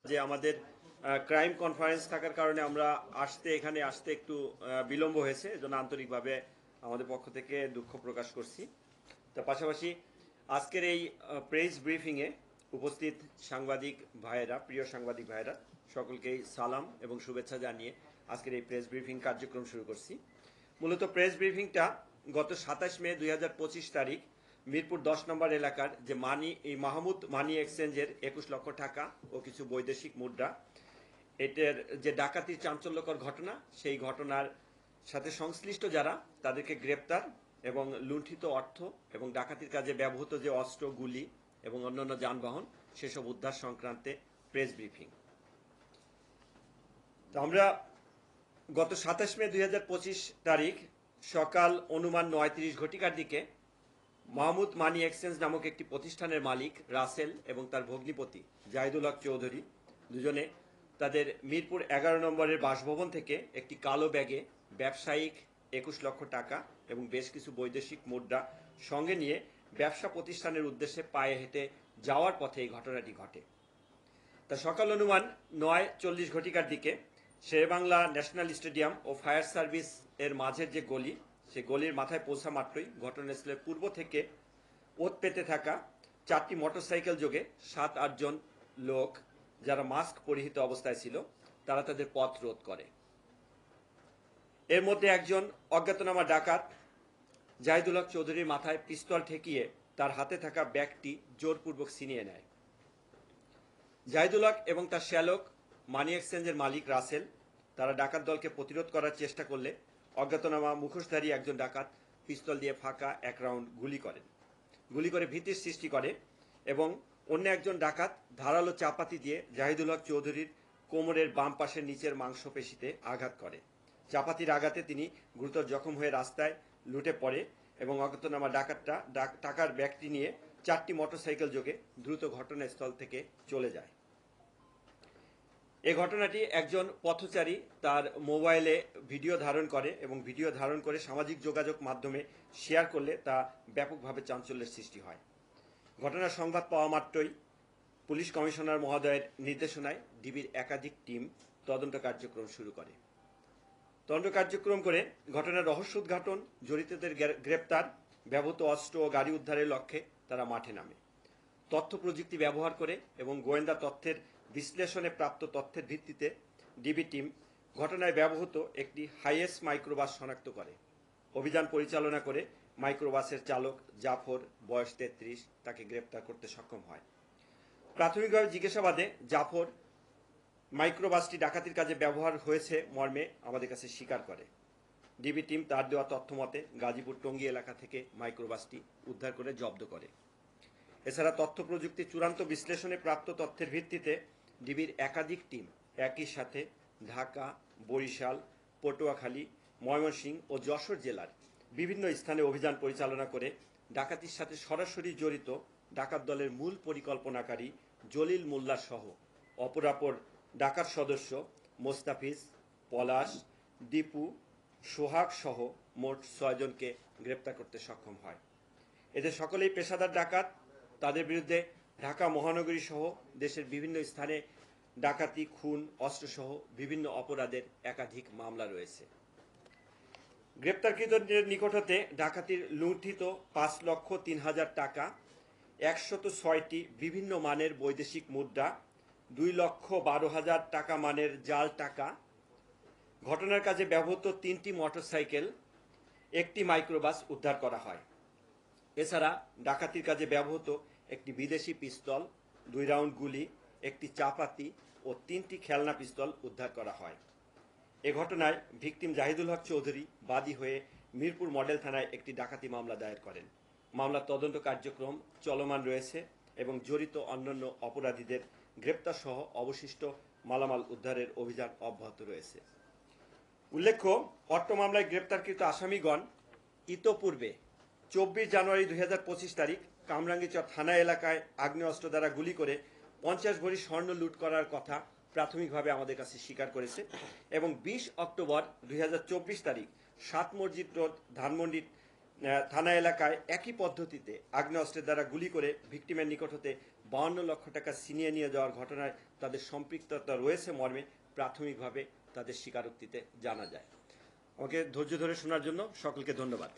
যে আমাদের crime conference থাকার কারণে আমরা এখানে আসতে একটু বিলম্ব হয়েছে, এজন্য আন্তরিকভাবে আমাদের পক্ষ থেকে দুঃখ প্রকাশ করছি। তার পাশাপাশি আজকের এই প্রেস ব্রিফিংয়ে উপস্থিত সাংবাদিক ভাইয়েরা, প্রিয় সাংবাদিক ভাইয়েরা, সকলকেই সালাম এবং শুভেচ্ছা জানিয়ে আজকের এই প্রেস ব্রিফিং কার্যক্রম শুরু করছি। মূলত প্রেস ব্রিফিংটা গত 27 মে 2025 তারিখ মিরপুর 10 নম্বর এলাকার যে মাহমুদ মানি এক্সচেঞ্জের 21 লক্ষ টাকা ও কিছু বৈদেশিক মুদ্রা, এটার যে ডাকাতির চাঞ্চল্যকর ঘটনা, সেই ঘটনার সাথে সংশ্লিষ্ট যারা তাদেরকে গ্রেপ্তার এবং লুণ্ঠিত অর্থ এবং ডাকাতির কাজে ব্যবহৃত যে অস্ত্র, গুলি এবং অন্যান্য যানবাহন সেসব উদ্ধার সংক্রান্তে প্রেস ব্রিফিং। তো আমরা গত 27 মে 2025 তারিখ সকাল অনুমান 9:30 ঘটিকার দিকে মাহমুদ মানি এক্সচেঞ্জ নামক একটি প্রতিষ্ঠানের মালিক রাসেল এবং তার ভগ্নিপতি জাহিদুল হক চৌধুরী দুজনে তাদের মিরপুর 11 নম্বরের বাসভবন থেকে একটি কালো ব্যাগে ব্যবসায়িক 21 লক্ষ টাকা এবং বেশ কিছু বৈদেশিক মুদ্রা সঙ্গে নিয়ে ব্যবসা প্রতিষ্ঠানের উদ্দেশ্যে পায়ে হেঁটে যাওয়ার পথে এই ঘটনাটি ঘটে। তা সকাল অনুমান 9:40 ঘটিকার দিকে শেরেবাংলা ন্যাশনাল স্টেডিয়াম ও ফায়ার সার্ভিস এর মাঝের যে গলি, সে গলির মাথায় পৌঁছা মাত্রই ঘটনাস্থলের পূর্ব থেকে ওত পেতে থাকা 4টি মোটরসাইকেল যোগে 7-8 জন লোক যারা মাস্ক পরিহিত অবস্থায় ছিল, তারা তাদের পথ রোধ করে। এর মধ্যে একজন অজ্ঞাতনামা ডাকাত জাহিদুল হক চৌধুরীর মাথায় পিস্তল ঠেকিয়ে তার হাতে থাকা ব্যাগটি জোরপূর্বক ছিনিয়ে নেয়। জাহিদুল হক এবং তার শ্যালক মানি এক্সচেঞ্জের মালিক রাসেল তারা ডাকাত দলকে প্রতিরোধ করার চেষ্টা করলে অজ্ঞাতনামা মুখোশধারী একজন ডাকাত পিস্তল দিয়ে ফাঁকা এক রাউন্ড গুলি করে ভীতির সৃষ্টি করে এবং অন্য একজন ডাকাত ধারালো চাপাতি দিয়ে জাহিদুল হক চৌধুরীর কোমরের বাম পাশের নিচের মাংসপেশিতে আঘাত করে। চাপাতির আঘাতে তিনি গুরুতর জখম হয়ে রাস্তায় লুটে পড়ে এবং অজ্ঞাতনামা ডাকাতটা টাকার ব্যাগটি নিয়ে 4টি মোটরসাইকেল যোগে দ্রুত ঘটনাস্থল থেকে চলে যায়। এই ঘটনাটি একজন পথচারী তার মোবাইলে ভিডিও ধারণ করে এবং ভিডিও ধারণ করে সামাজিক যোগাযোগ মাধ্যমে শেয়ার করলে তা ব্যাপকভাবে চাঞ্চল্যের সৃষ্টি হয়। ঘটনার সংবাদ পাওয়া মাত্রই পুলিশ কমিশনার মহোদয়ের নির্দেশনায় ডিবির একাধিক টিম তদন্ত কার্যক্রম শুরু করে। তদন্ত কার্যক্রম করে ঘটনার রহস্য উদ্ঘাটন, জড়িতদের গ্রেপ্তার, ব্যবহৃত অস্ত্র ও গাড়ি উদ্ধারের লক্ষ্যে তারা মাঠে নামে। তথ্য প্রযুক্তি ব্যবহার করে এবং গোয়েন্দা তথ্যের বিশ্লেষণে প্রাপ্ত তথ্যের ভিত্তিতে ডিবি টিম ঘটনায় ব্যবহৃত একটি হাইয়েস মাইক্রোবাস শনাক্ত করে। অভিযান পরিচালনা করে মাইক্রোবাসের চালক জাফর, বয়স 33, তাকে গ্রেপ্তার করতে সক্ষম হয়। প্রাথমিকভাবে জিজ্ঞাসাবাদে জাফর মাইক্রোবাসটি ডাকাতির কাজে ব্যবহার হয়েছে মর্মে আমাদের কাছে স্বীকার করে। ডিবি টিম তার দেওয়া তথ্য মতে গাজীপুর টঙ্গী এলাকা থেকে মাইক্রোবাসটি উদ্ধার করে জব্দ করে। এছাড়া তথ্য প্রযুক্তি চূড়ান্ত বিশ্লেষণে প্রাপ্ত তথ্যের ভিত্তিতে ডিবির একাধিক টিম একই সাথে ঢাকা, বরিশাল, পটুয়াখালী, ময়মনসিংহ ও যশোর জেলার বিভিন্ন স্থানে অভিযান পরিচালনা করে ডাকাতির সাথে সরাসরি জড়িত ডাকাত দলের মূল পরিকল্পনাকারী জলিল মোল্লা সহ অপরাপর ডাকাত সদস্য মোস্তাফিজ, পলাশ, দীপু, সোহাগ সহ মোট 6 জনকে গ্রেপ্তার করতে সক্ষম হয়। এদের সকলেই পেশাদার ডাকাত। তাদের বিরুদ্ধে ঢাকা মহানগরী সহ দেশের বিভিন্ন স্থানে ডাকাতি, খুন, অস্ত্রসহ বিভিন্ন অপরাধের একাধিক মামলা রয়েছে। গ্রেপ্তারকৃতদের নিকট হতে ডাকাতির লুণ্ঠিত 5,03,000 টাকা, 106টি বিভিন্ন মানের বৈদেশিক মুদ্রা, 2,12,000 টাকা মানের জাল টাকা, ঘটনার কাজে ব্যবহৃত 3টি মোটরসাইকেল, একটি মাইক্রোবাস উদ্ধার করা হয়। এছাড়া ডাকাতির কাজে ব্যবহৃত একটি বিদেশি পিস্তল, 2 রাউন্ড গুলি, একটি চাপাতি ও 3টি খেলনা পিস্তল উদ্ধার করা হয়। এ ঘটনায় ভিকটিম জাহিদুল হক চৌধুরী বাদী হয়ে মিরপুর মডেল থানায় একটি ডাকাতি মামলা দায়ের করেন। মামলার তদন্ত কার্যক্রম চলমান রয়েছে এবং জড়িত অন্যান্য অপরাধীদের গ্রেপ্তার সহ অবশিষ্ট মালামাল উদ্ধারের অভিযান অব্যাহত রয়েছে। উল্লেখ্য, অট্ট মামলায় গ্রেপ্তারকৃত আসামিগণ ইতোপূর্বে 24 জানুয়ারি 2025 তারিখ কামরাঙ্গীচর থানা এলাকায় আগ্নেয়াস্ত্র দ্বারা গুলি করে 50 ভরি স্বর্ণ লুট করার কথা প্রাথমিকভাবে আমাদের কাছে স্বীকার করেছে এবং 20 অক্টোবর 2024 তারিখ 7 মসজিদ রোড, ধানমন্ডি থানা এলাকায় একই পদ্ধতিতে আগ্নেয়াস্ত্রের দ্বারা গুলি করে ভিকটিমের নিকট হতে 52 লক্ষ টাকা ছিনিয়ে নিয়ে যাওয়ার ঘটনায় তাদের সম্পৃক্ততা রয়েছে মর্মে প্রাথমিকভাবে তাদের স্বীকারোক্তিতে জানা যায়। আমাকে ধৈর্য ধরে শোনার জন্য সকলকে ধন্যবাদ।